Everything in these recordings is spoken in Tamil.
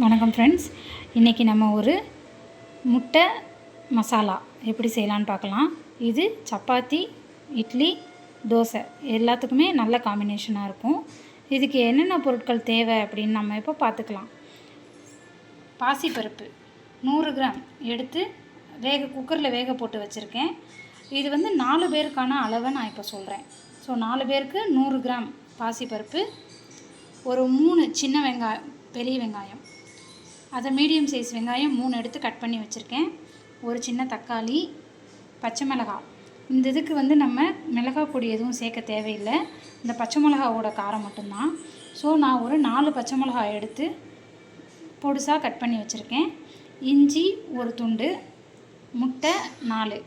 வணக்கம் ஃப்ரெண்ட்ஸ், இன்றைக்கி நம்ம ஒரு முட்டை மசாலா எப்படி செய்யலான்னு பார்க்கலாம். இது சப்பாத்தி, இட்லி, தோசை எல்லாத்துக்குமே நல்ல காம்பினேஷனாக இருக்கும். இதுக்கு என்னென்ன பொருட்கள் தேவை அப்படின்னு நம்ம இப்போ பார்த்துக்கலாம். பாசிப்பருப்பு 100 கிராம் எடுத்து குக்கரில் வேக போட்டு வச்சுருக்கேன். இது வந்து 4 பேருக்கான அளவை நான் இப்போ சொல்கிறேன். ஸோ 4 பேருக்கு 100 கிராம் பாசிப்பருப்பு, ஒரு 3 சின்ன வெங்காயம், பெரிய வெங்காயம், அதை மீடியம் சைஸ் வெங்காயம் 3 எடுத்து கட் பண்ணி வச்சுருக்கேன். ஒரு சின்ன தக்காளி, பச்சை மிளகாய். இந்த இதுக்கு வந்து நம்ம மிளகாய் பொடி எதுவும் சேர்க்க தேவையில்லை, இந்த பச்சை மிளகாவோட காரம் மட்டும்தான். ஸோ நான் ஒரு 4 பச்சை மிளகாய் எடுத்து பொடிசாக கட் பண்ணி வச்சுருக்கேன். இஞ்சி ஒரு துண்டு, முட்டை 4,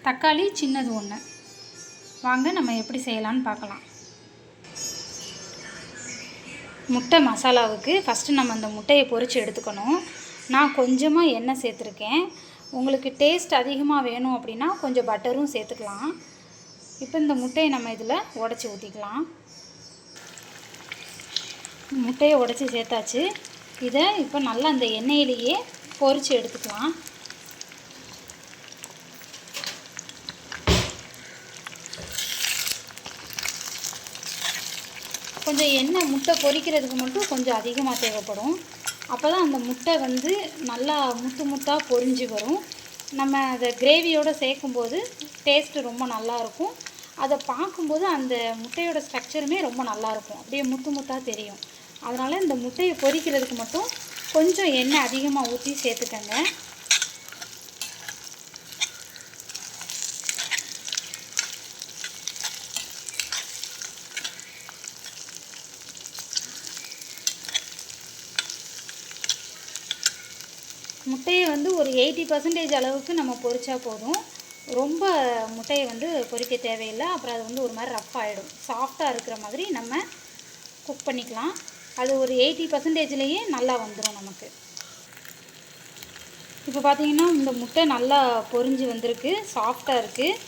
தக்காளி சின்னது 1. வாங்க நம்ம எப்படி செய்யலான்னு பார்க்கலாம். முட்டை மசாலாவுக்கு ஃபஸ்ட்டு நம்ம அந்த முட்டையை பொரித்து எடுத்துக்கணும். நான் கொஞ்சமாக எண்ணெய் சேர்த்துருக்கேன். உங்களுக்கு டேஸ்ட் அதிகமாக வேணும் அப்படின்னா கொஞ்சம் பட்டரும் சேர்த்துக்கலாம். இப்போ இந்த முட்டையை நம்ம இதில் உடச்சி ஊற்றிக்கலாம். முட்டையை உடச்சி சேர்த்தாச்சு. இதை இப்போ நல்லா அந்த எண்ணெயிலேயே பொரித்து எடுத்துக்கலாம். கொஞ்சம் எண்ணெய் முட்டை பொரிக்கிறதுக்கு மட்டும் கொஞ்சம் அதிகமாக தேவைப்படும். அப்போ தான் அந்த முட்டை வந்து நல்லா முத்தாக பொரிஞ்சு வரும். நம்ம அதை கிரேவியோடு சேர்க்கும்போது டேஸ்ட்டு ரொம்ப நல்லாயிருக்கும். அதை பார்க்கும்போது அந்த முட்டையோட ஸ்ட்ரக்சருமே ரொம்ப நல்லாயிருக்கும், அப்படியே முத்தாக தெரியும். அதனால் இந்த முட்டையை பொரிக்கிறதுக்கு மட்டும் கொஞ்சம் எண்ணெய் அதிகமாக ஊற்றி சேர்த்துக்கங்க. முட்டையை வந்து ஒரு 80% அளவுக்கு நம்ம பொரிச்சா போதும். ரொம்ப முட்டையை வந்து பொரிக்க தேவையில்லை. அப்புறம் அது வந்து ஒரு மாதிரி ரஃப் ஆகிடும். சாஃப்டாக இருக்கிற மாதிரி நம்ம குக் பண்ணிக்கலாம். அது ஒரு 80%லேயே நல்லா வந்துடும் நமக்கு. இப்போ பார்த்திங்கன்னா இந்த முட்டை நல்லா பொரிஞ்சு வந்திருக்கு, சாஃப்டாக இருக்குது.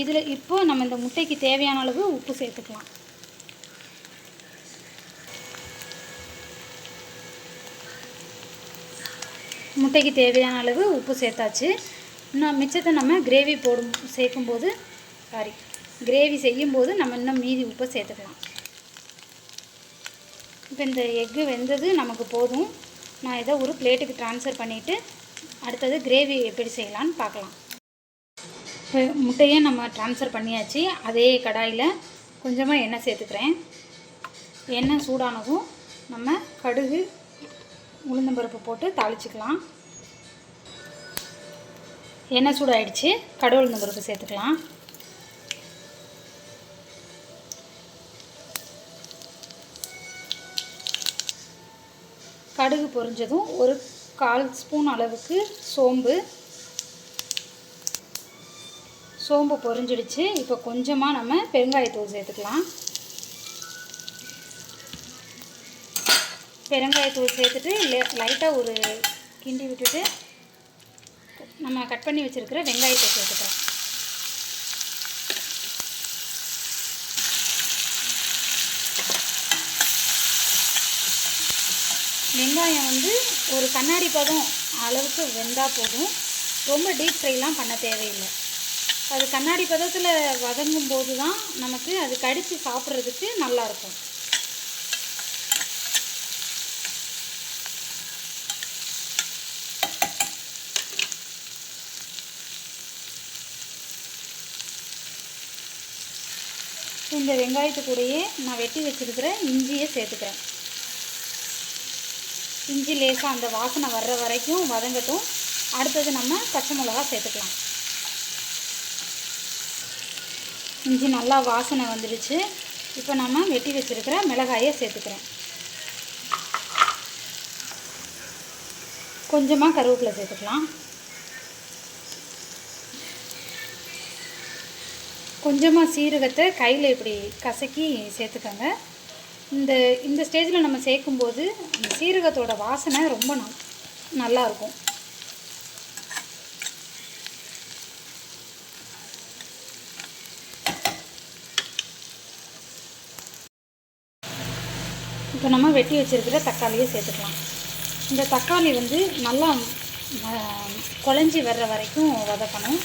இதில் இப்போ நம்ம இந்த முட்டைக்கு தேவையான அளவு உப்பு சேர்த்துக்கலாம். முட்டைக்கு தேவையான அளவு உப்பு சேர்த்தாச்சு. இன்னும் மிச்சத்தை நம்ம கிரேவி செய்யும்போது நம்ம இன்னும் மீதி உப்பை சேர்த்துக்கலாம். இப்போ இந்த எக்கு வெந்தது நமக்கு போதும். நான் இதை ஒரு பிளேட்டுக்கு ட்ரான்ஸ்ஃபர் பண்ணிவிட்டு அடுத்தது கிரேவி எப்படி செய்யலான்னு பார்க்கலாம். இப்போ முட்டையை நம்ம ட்ரான்ஸ்ஃபர் பண்ணியாச்சு. அதே கடாயில் கொஞ்சமாக எண்ணெய் சேர்த்துக்கிறேன். எண்ணெய் சூடானதும் நம்ம கடுகு, உளுந்தம்பருப்பு போட்டு தாளிச்சிக்கலாம். எண்ணெய் சூடாயிடுச்சு, கடுகு உளுந்தம்பருப்பு சேர்த்துக்கலாம். கடுகு பொரிஞ்சதும் ஒரு 1/4 ஸ்பூன் அளவுக்கு சோம்பு பொரிஞ்சிடுச்சு. இப்போ கொஞ்சமாக நம்ம பெருங்காயத்தூள் சேர்த்துக்கலாம். பெருங்காயத்தூள் சேர்த்துட்டு லைட்டாக ஒரு கிண்டி விட்டுட்டு நம்ம கட் பண்ணி வச்சுருக்கிற வெங்காயத்தை சேர்த்துக்கிறோம். வெங்காயம் வந்து ஒரு கண்ணாடி பதம் அளவுக்கு வெந்தால் போதும். ரொம்ப டீப் ஃப்ரைலாம் பண்ண தேவையில்லை. அது கண்ணாடி பதத்தில் வதங்கும் போது தான் நமக்கு அது கடித்து சாப்பிட்றதுக்கு நல்லாயிருக்கும். இந்த வெங்காயத்து கூடயே நான் வெட்டி வச்சுருக்கிற இஞ்சியை சேர்த்துக்கிறேன். இஞ்சி லேசாக அந்த வாசனை வர்ற வரைக்கும் வதங்கட்டும். அடுத்தது நம்ம பச்சை மிளகா சேர்த்துக்கலாம். இஞ்சி நல்லா வாசனை வந்துடுச்சு. இப்போ நம்ம வெட்டி வச்சுருக்கிற மிளகாயை சேர்த்துக்கிறேன். கொஞ்சமாக கருவேப்பிலை சேர்த்துக்கலாம். கொஞ்சமாக சீரகத்தை கையில் இப்படி கசக்கி சேர்த்துக்கோங்க. இந்த ஸ்டேஜில் நம்ம சேர்க்கும்போது அந்த சீரகத்தோட வாசனை ரொம்ப நல்லாயிருக்கும். இப்போ நம்ம வெட்டி வச்சுருக்கிற தக்காளியை சேர்த்துக்கலாம். இந்த தக்காளி வந்து நல்லா குழஞ்சி வர்ற வரைக்கும் வதக்கணும்.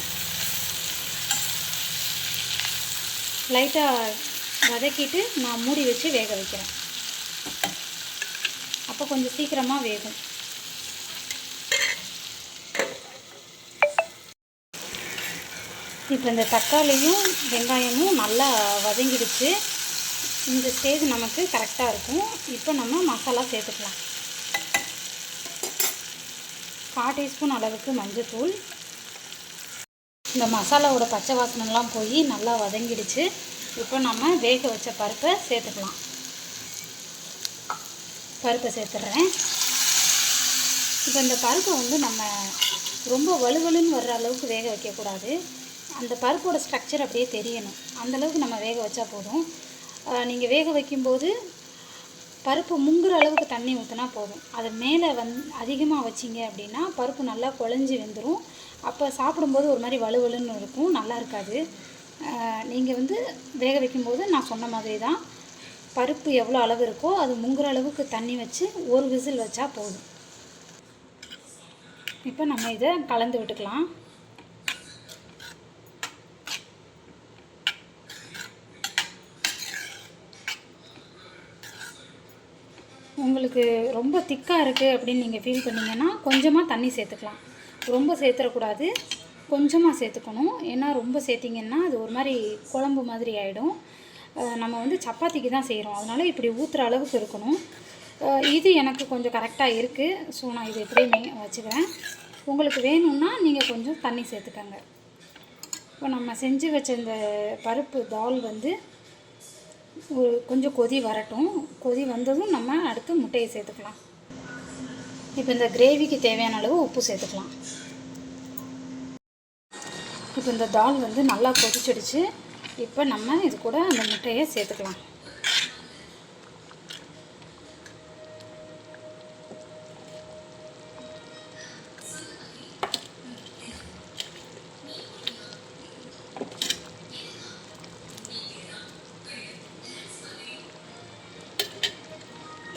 லைட்டாக வதக்கிட்டு நான் மூடி வச்சு வேக வைக்கிறேன். அப்போ கொஞ்சம் சீக்கிரமாக வேகும். இப்போ இந்த தக்காளியும் வெங்காயமும் நல்லா வதங்கிடுச்சு. இந்த ஸ்டேஜ் நமக்கு கரெக்டாக இருக்கும். இப்போ நம்ம மசாலா சேர்த்துக்கலாம். 1/4 டீஸ்பூன் அளவுக்கு மஞ்சள்தூள். இந்த மசாலாவோட பச்சை வாசனைலாம் போய் நல்லா வதங்கிடுச்சு. இப்போ நம்ம வேக வச்ச பருப்பை சேர்த்துக்கலாம். பருப்பை சேர்த்துட்றேன். இப்போ இந்த பருப்பை வந்து நம்ம ரொம்ப வலுவலுன்னு வர்ற அளவுக்கு வேக வைக்கக்கூடாது. அந்த பருப்போட ஸ்ட்ரக்சர் அப்படியே தெரியணும். அந்தளவுக்கு நம்ம வேக வச்சா போதும். நீங்கள் வேக வைக்கும்போது பருப்பு முங்குற அளவுக்கு தண்ணி ஊற்றினா போதும். அது மேலே அதிகமாக வச்சிங்க அப்படின்னா பருப்பு நல்லா குழஞ்சி வெந்துடும். அப்போ சாப்பிடும்போது ஒரு மாதிரி வலுவலுன்னு இருக்கும், நல்லா இருக்காது. நீங்கள் வந்து வேக வைக்கும்போது நான் சொன்ன மாதிரி தான், பருப்பு எவ்வளோ அளவு இருக்கோ அது முங்குற அளவுக்கு தண்ணி வச்சு ஒரு விசில் வச்சா போதும். இப்போ நம்ம இதை கலந்து விட்டுக்கலாம். உங்களுக்கு ரொம்ப திக்காக இருக்குது அப்படின்னு நீங்கள் ஃபீல் பண்ணிங்கன்னா கொஞ்சமாக தண்ணி சேர்த்துக்கலாம். ரொம்ப சேர்த்துடக்கூடாது, கொஞ்சமாக சேர்த்துக்கணும். ஏன்னா ரொம்ப சேர்த்திங்கன்னா அது ஒரு மாதிரி குழம்பு மாதிரி ஆகிடும். நம்ம வந்து சப்பாத்திக்கு தான் செய்கிறோம், அதனால் இப்படி ஊற்றுற அளவுக்கு இருக்கணும். இது எனக்கு கொஞ்சம் கரெக்டாக இருக்குது. ஸோ நான் இது எப்படியுமே வச்சுக்கிறேன். உங்களுக்கு வேணும்னா நீங்கள் கொஞ்சம் தண்ணி சேர்த்துக்கங்க. இப்போ நம்ம செஞ்சு வச்ச இந்த பருப்பு தால் வந்து கொஞ்சம் கொதி வரட்டும். கொதி வந்ததும் நம்ம அடுத்து முட்டையை சேர்த்துக்கலாம். இப்போ இந்த கிரேவிக்கு தேவையான அளவு உப்பு சேர்த்துக்கலாம். இப்போ இந்த தால் வந்து நல்லா கொதிச்சிடுச்சு. இப்போ நம்ம இது கூட அந்த முட்டையை சேர்த்துக்கலாம்.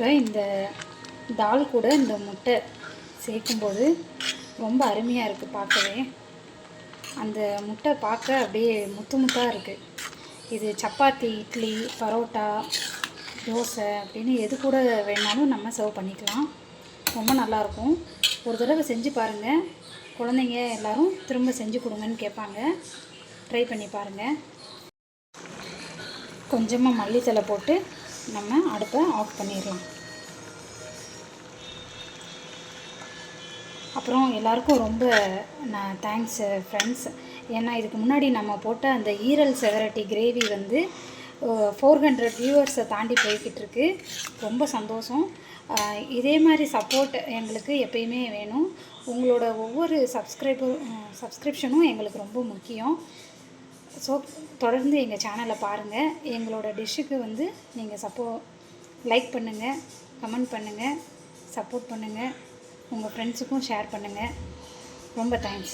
இப்போ இந்த தால் கூட இந்த முட்டை சேர்க்கும்போது ரொம்ப அருமையாக இருக்குது பார்க்கவே. அந்த முட்டை பார்க்க அப்படியே முத்து முத்தாக இருக்குது. இது சப்பாத்தி, இட்லி, பரோட்டா, தோசை அப்படின்னு எது கூட வேணாலும் நம்ம சர்வ் பண்ணிக்கலாம். ரொம்ப நல்லாயிருக்கும். ஒரு தடவை செஞ்சு பாருங்கள். குழந்தைங்க எல்லோரும் திரும்ப செஞ்சு கொடுங்கன்னு கேட்பாங்க. ட்ரை பண்ணி பாருங்கள். கொஞ்சமாக மல்லித்தலை போட்டு நம்ம அடுப்பை ஆஃப் பண்ணிடலாம். அப்புறம் எல்லாருக்கும் ரொம்ப தேங்க்ஸ் ஃப்ரெண்ட்ஸ். ஏன்னா இதுக்கு முன்னாடி நம்ம போட்ட அந்த ஈரல் செவரட்டி கிரேவி வந்து 400 வியூவர்ஸை தாண்டி போய்கிட்டு இருக்கு. ரொம்ப சந்தோஷம். இதே மாதிரி சப்போர்ட் எங்களுக்கு எப்பயுமே வேணும். உங்களோட ஒவ்வொரு சப்ஸ்கிரிப்ஷனும் எங்களுக்கு ரொம்ப முக்கியம். ஸோ தொடர்ந்து எங்கள் சேனலை பாருங்கள். எங்களோட டிஷ்ஷுக்கு வந்து நீங்கள் லைக் பண்ணுங்கள், கமெண்ட் பண்ணுங்கள், சப்போர்ட் பண்ணுங்கள். உங்கள் ஃப்ரெண்ட்ஸுக்கும் ஷேர் பண்ணுங்கள். ரொம்ப தேங்க்ஸ்.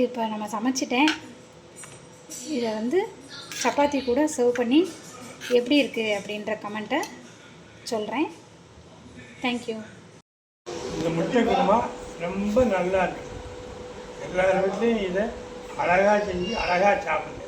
இப்போ நம்ம சமைச்சிட்டேன். இதை வந்து சப்பாத்தி கூட சர்வ் பண்ணி எப்படி இருக்குது அப்படின்ற கமெண்ட்டை சொல்கிறேன். தேங்க்யூ. இந்த முட்டை குருமா ரொம்ப நல்லா இருக்குது. எல்லார் வீட்லேயும் இதை அழகாக செஞ்சு அழகாக சாப்பிடுங்க.